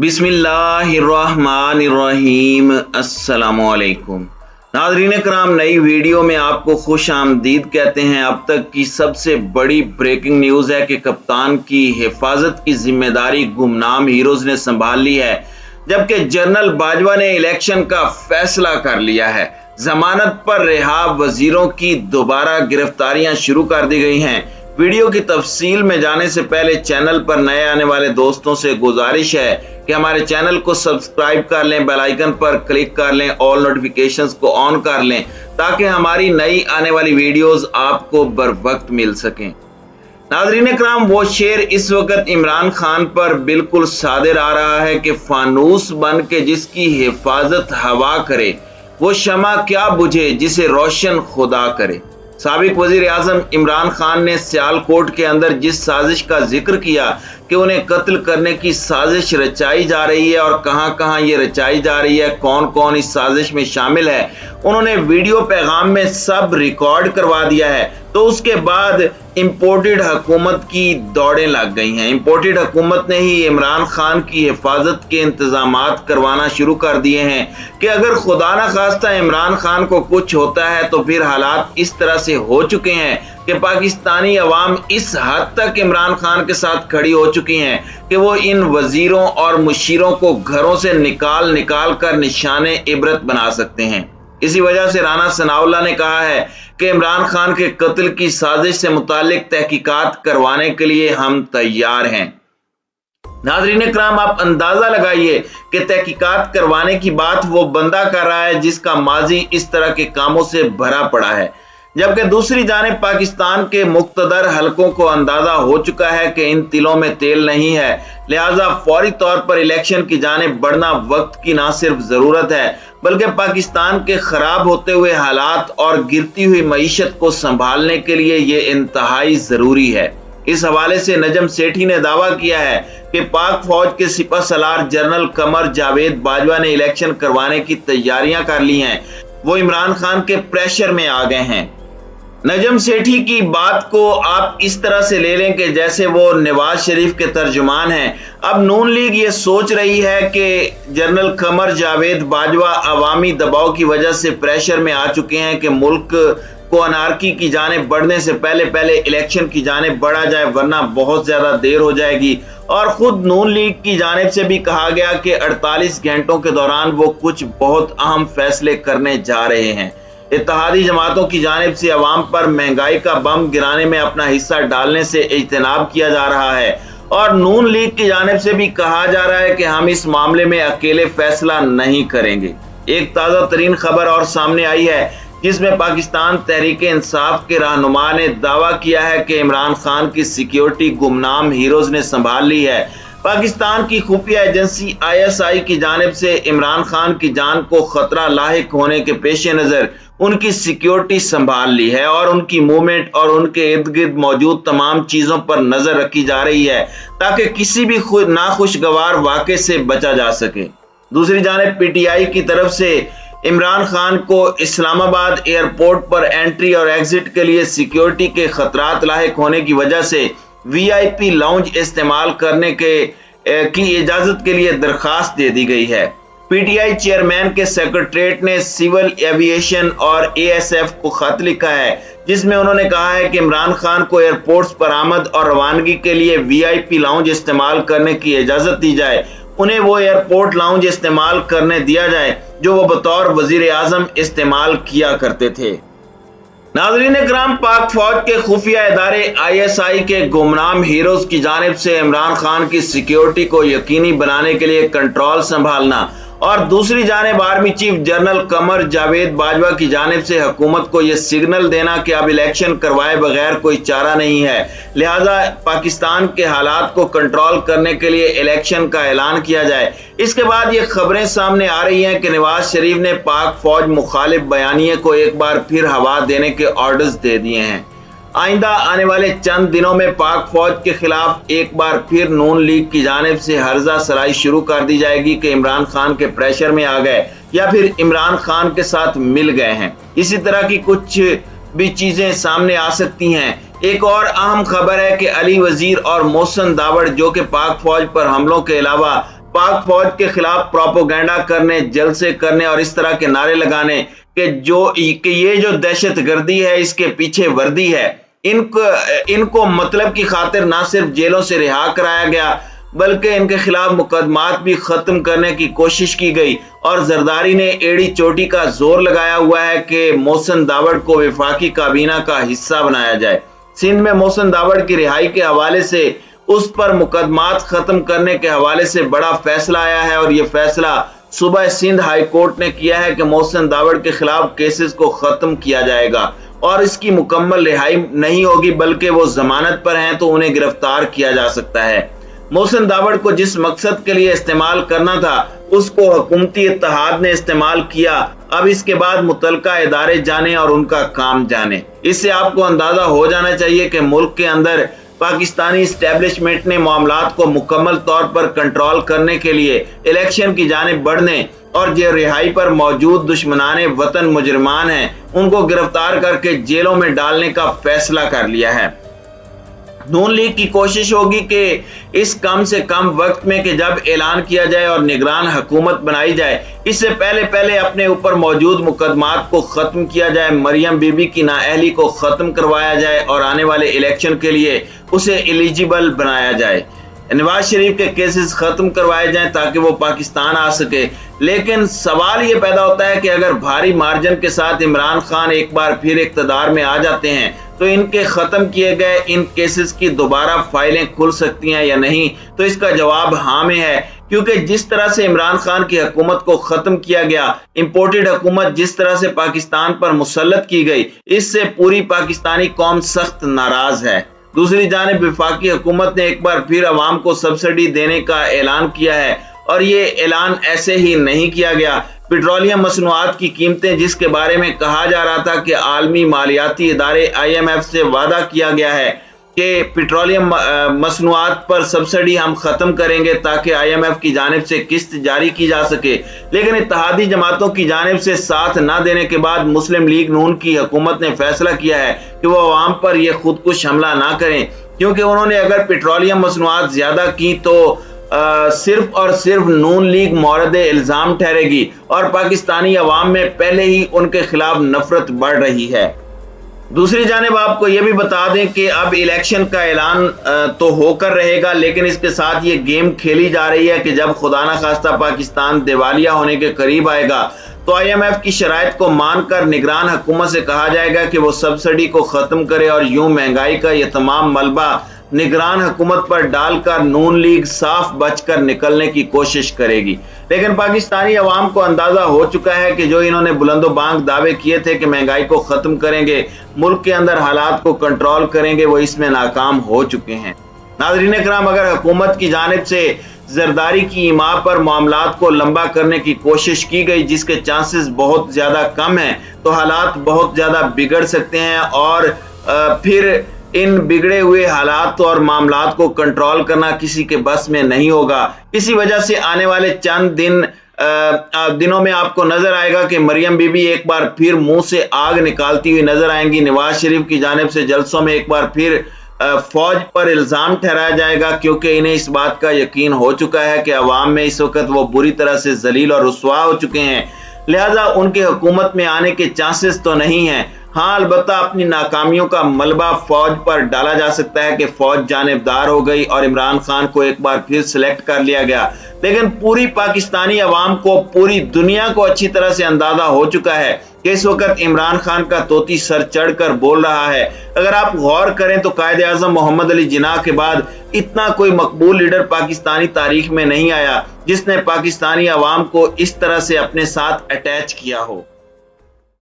बिस्मिल्लाहिर्रहमानिर्रहीम। अस्सलामुअलैकुम नाज़रीन कराम, नई वीडियो में आपको खुश आमदीद कहते हैं। अब तक की सबसे बड़ी ब्रेकिंग न्यूज़ है कि कप्तान की हिफाजत की जिम्मेदारी गुमनाम हीरोज ने संभाल ली है, जबकि जनरल बाजवा ने इलेक्शन का फैसला कर लिया है। जमानत पर रिहा वजीरों की दोबारा गिरफ्तारियां शुरू कर दी गई हैं। वीडियो की तफसील में जाने से पहले चैनल पर नए आने वाले दोस्तों से गुजारिश है कि हमारे चैनल को सब्सक्राइब कर लें, बेल आइकन पर क्लिक कर लें, ऑल नोटिफिकेशंस को ऑन कर लें ताकि हमारी नई आने वाली वीडियोस आपको बर वक्त मिल सकें। नाज़रीन कराम, वो शेर इस वक्त इमरान खान पर बिल्कुल सादिर आ रहा है कि फानूस बन के जिसकी हिफाजत हवा करे, वो शमा क्या बुझे जिसे रोशन खुदा करे। साबिक वजीर आजम इमरान खान ने सियालकोट के अंदर जिस साजिश का जिक्र किया कि उन्हें कत्ल करने की साजिश रचाई जा रही है और कहां कहां ये रचाई जा रही है, कौन कौन इस साजिश में शामिल है, उन्होंने वीडियो पैगाम में सब रिकॉर्ड करवा दिया है। तो उसके बाद इंपोर्टेड हुकूमत की दौड़ें लग गई हैं। इंपोर्टेड हुकूमत ने ही इमरान खान की हिफाजत के इंतजामात करवाना शुरू कर दिए हैं कि अगर खुदा ना खास्ता इमरान खान को कुछ होता है तो फिर हालात इस तरह से हो चुके हैं कि पाकिस्तानी अवाम इस हद तक इमरान खान के साथ खड़ी हो चुकी हैं कि वो इन वजीरों और मुशीरों को घरों से निकाल निकाल कर निशाने इबरत बना सकते हैं। इसी वजह से राना सनाउल्लाह ने कहा है कि इमरान खान के कत्ल की साजिश से मुतालिक तहकीकात करवाने के लिए हम तैयार हैं। नाज़रीन कराम, आप अंदाजा लगाइए कि तहकीकात करवाने की बात वो बंदा कर रहा है जिसका माजी इस तरह के कामों से भरा पड़ा है, जबकि दूसरी जानिब पाकिस्तान के मुक्तदर हलकों को अंदाजा हो चुका है कि इन तिलों में तेल नहीं है, लिहाजा फौरी तौर पर इलेक्शन की जानिब बढ़ना वक्त की ना सिर्फ जरूरत है बल्कि पाकिस्तान के खराब होते हुए हालात और गिरती हुई मईशत को संभालने के लिए ये इंतहाई जरूरी है। इस हवाले से नजम सेठी ने दावा किया है कि पाक फौज के सिपह सलार जनरल कमर जावेद बाजवा ने इलेक्शन करवाने की तैयारियां कर ली हैं, वो इमरान खान के प्रेशर में आ गए हैं। नजम सेठी की बात को आप इस तरह से ले लें कि जैसे वो नवाज शरीफ के तर्जुमान हैं। अब नून लीग ये सोच रही है कि जनरल कमर जावेद बाजवा अवामी दबाव की वजह से प्रेशर में आ चुके हैं कि मुल्क को अनारकी की जानिब बढ़ने से पहले पहले इलेक्शन की जानिब बढ़ा जाए, वरना बहुत ज्यादा देर हो जाएगी। और खुद नून लीग की जानिब से भी कहा गया कि 48 घंटों के दौरान वो कुछ बहुत अहम फैसले करने जा रहे हैं। इत्तेहादी जमातों की जानिब से अवाम पर महंगाई का बम गिराने में अपना हिस्सा डालने से इज्तनाब किया जा रहा है और नून लीग की जानिब से भी कहा जा रहा है कि हम इस मामले में अकेले फैसला नहीं करेंगे। एक ताज़ा तरीन खबर और सामने आई है जिसमें पाकिस्तान तहरीक इंसाफ के रहनुमा ने दावा किया है कि इमरान खान की सिक्योरिटी गुमनाम हीरोज ने संभाल ली है। पाकिस्तान की खुफिया एजेंसी ISI की जानिब से इमरान खान की जान को खतरा लाहिक होने के पेश नजर उनकी सिक्योरिटी संभाल ली है और उनकी मूवमेंट और उनके इर्द गिर्द मौजूद तमाम चीजों पर नजर रखी जा रही है ताकि किसी भी नाखुशगवार वाक़े से बचा जा सके। दूसरी जानिब PTI की तरफ से इमरान खान को इस्लामाबाद एयरपोर्ट पर एंट्री और एग्जिट के लिए सिक्योरिटी के खतरात लाहिक होने की वजह से VIP लाउंज इस्तेमाल करने की इजाजत के लिए दरखास्त दे दी गई है। PTI चेयरमैन के सेक्रेटरीट ने सिविल एविएशन और ASF को खत लिखा है जिसमें उन्होंने कहा है कि इमरान खान को एयरपोर्ट्स पर आमद और रवानगी के लिए VIP लाउंज इस्तेमाल करने की इजाजत दी जाए, उन्हें वो एयरपोर्ट लाउंज इस्तेमाल करने दिया जाए जो वो बतौर वजीर आजम इस्तेमाल किया करते थे। नाज़रीन कराम, पाक फौज के खुफिया इदारे ISI के गुमनाम हीरोज की जानिब से इमरान खान की सिक्योरिटी को यकीनी बनाने के लिए कंट्रोल संभालना और दूसरी जानिब army chief general Qamar Javed Bajwa की जानिब से हुकूमत को यह सिग्नल देना कि अब इलेक्शन करवाए बगैर कोई चारा नहीं है, लिहाजा पाकिस्तान के हालात को कंट्रोल करने के लिए इलेक्शन का ऐलान किया जाए। इसके बाद ये खबरें सामने आ रही हैं कि नवाज शरीफ ने पाक फौज मुखालिफ बयानिए को एक बार फिर हवा देने के ऑर्डर्स दे दिए हैं। आइंदा आने वाले चंद दिनों में पाक फौज के खिलाफ एक बार फिर नून लीग की जानिब से हर्जा सराई शुरू कर दी जाएगी कि इमरान खान के प्रेशर में आ गए या फिर इमरान खान के साथ मिल गए हैं। इसी तरह की कुछ भी चीजें सामने आ सकती हैं। एक और अहम खबर है कि अली वजीर और मोहसिन दावड़ जो कि पाक फौज पर हमलों के अलावा पाक फौज के खिलाफ प्रोपोगंडा करने, जलसे करने और इस तरह के नारे लगाने कि ये जो दहशतगर्दी है इसके पीछे वर्दी है। इनको मतलब की खातिर ना सिर्फ जेलों से रिहा कराया गया बल्कि इनके खिलाफ मुकदमात भी खत्म करने की कोशिश की गई और जरदारी ने एड़ी चोटी का जोर लगाया हुआ है कि मोहसिन दावड़ को वफाकी काबीना का हिस्सा बनाया जाए। सिंध में मोहसिन दावड़ की रिहाई के हवाले से उस पर मुकदमात खत्म करने के हवाले से बड़ा फैसला आया है और यह फैसला सुबह सिंध हाई कोर्ट ने किया है कि मोहसिन दावड़ के खिलाफ केसेस को खत्म किया जाएगा और इसकी मुकम्मल रिहाई नहीं होगी बल्कि वो जमानत पर हैं तो उन्हें गिरफ्तार किया जा सकता है। मोहसिन दावड़ को जिस मकसद के लिए इस्तेमाल करना था उसको हुकूमती इत्तेहाद ने इस्तेमाल किया। अब इसके बाद मुतलका इदारे जाने और उनका काम जाने। इससे आपको अंदाजा हो जाना चाहिए कि मुल्क के अंदर पाकिस्तानी इस्टेब्लिशमेंट ने मामलात को मुकम्मल तौर पर कंट्रोल करने के लिए इलेक्शन की जानिब बढ़ने और जो रिहाई पर मौजूद दुश्मनाने वतन मुजरिमान हैं उनको गिरफ्तार करके जेलों में डालने का फैसला कर लिया है। नून लीग की कोशिश होगी कि इस कम से कम वक्त में कि जब ऐलान किया जाए और निगरान हुकूमत बनाई जाए इससे पहले अपने ऊपर मौजूद मुकदमात को खत्म किया जाए, मरियम बीबी की नाअहली को खत्म करवाया जाए और आने वाले इलेक्शन के लिए उसे एलिजिबल बनाया जाए। नवाज शरीफ के केसेस खत्म करवाए जाएं ताकि वो पाकिस्तान आ सके। लेकिन सवाल ये पैदा होता है कि अगर भारी मार्जिन के साथ इमरान खान एक बार फिर इक़्तिदार में आ जाते हैं तो इनके खत्म किए गए इन केसेस की दोबारा फाइलें खुल सकती हैं या नहीं, तो इसका जवाब हाँ में है, क्योंकि जिस तरह से इमरान खान की हुकूमत को खत्म किया गया, इंपोर्टेड हुकूमत जिस तरह से पाकिस्तान पर मुसल्लत की गई, इससे पूरी पाकिस्तानी कौम सख्त नाराज है। दूसरी जानिब वफाकी हुकूमत ने एक बार फिर अवाम को सब्सिडी देने का ऐलान किया है और ये ऐलान ऐसे ही नहीं किया गया। पेट्रोलियम मसनूआत की कीमतें जिसके बारे में कहा जा रहा था कि आलमी मालियाती इदारे IMF से वादा किया गया है कि पेट्रोलियम मसनूआत पर सब्सिडी हम खत्म करेंगे ताकि IMF की जानिब से किस्त जारी की जा सके, लेकिन इत्तेहादी जमातों की जानिब से साथ न देने के बाद मुस्लिम लीग नून की हुकूमत ने फैसला किया है कि वो अवाम पर यह खुदकुश हमला ना करें, क्योंकि उन्होंने अगर पेट्रोलियम मसनूआत ज्यादा की तो सिर्फ और सिर्फ नून लीग मौरद इल्जाम ठहरेगी और पाकिस्तानी अवाम में पहले ही उनके खिलाफ नफरत बढ़ रही है। दूसरी जानिब आपको यह भी बता दें कि अब इलेक्शन का ऐलान तो होकर रहेगा, लेकिन इसके साथ ये गेम खेली जा रही है कि जब खुदा ना खास्ता पाकिस्तान दिवालिया होने के करीब आएगा तो IMF की शराइत को मानकर निगरान हुकूमत से कहा जाएगा कि वो सब्सिडी को खत्म करे और यूं महंगाई का ये तमाम मलबा निगरान हुकूमत पर डालकर नून लीग साफ बचकर निकलने की कोशिश करेगी। लेकिन पाकिस्तानी अवाम को अंदाजा हो चुका है कि जो इन्होंने बुलंदोबांग दावे किए थे कि महंगाई को खत्म करेंगे, मुल्क के अंदर हालात को कंट्रोल करेंगे, वो इसमें नाकाम हो चुके हैं। नाज़रीन इकराम, अगर हुकूमत की जानिब से जरदारी की इमा पर मामलात को लंबा करने की कोशिश की गई जिसके चांसेस बहुत ज्यादा कम हैं, तो हालात बहुत ज्यादा बिगड़ सकते हैं और फिर इन बिगड़े हुए हालात और मामलात को कंट्रोल करना किसी के बस में नहीं होगा। इसी वजह से आने वाले चंद दिनों में आपको नजर आएगा कि मरियम बीबी एक बार फिर मुंह से आग निकालती हुई नजर आएंगी। नवाज शरीफ की जानिब से जलसों में एक बार फिर फौज पर इल्जाम ठहराया जाएगा, क्योंकि इन्हें इस बात का यकीन हो चुका है कि अवाम में इस वक्त वो बुरी तरह से जलील और रुस्वा हो चुके हैं, लिहाजा उनके हुकूमत में आने के चांसेस तो नहीं है। हाँ, अलबत्ता अपनी नाकामियों का मलबा फौज पर डाला जा सकता है कि फौज जानिबदार हो गई और इमरान खान को एक बार फिर सिलेक्ट कर लिया गया, लेकिन पूरी पाकिस्तानी अवाम को, पूरी दुनिया को अच्छी तरह से अंदाजा हो चुका है कि इस वक्त इमरान खान का तोती सर चढ़कर बोल रहा है। अगर आप गौर करें तो कायदे आज़म मोहम्मद अली जिन्ना के बाद इतना कोई मकबूल लीडर पाकिस्तानी तारीख में नहीं आया जिसने पाकिस्तानी अवाम को इस तरह से अपने साथ अटैच किया हो।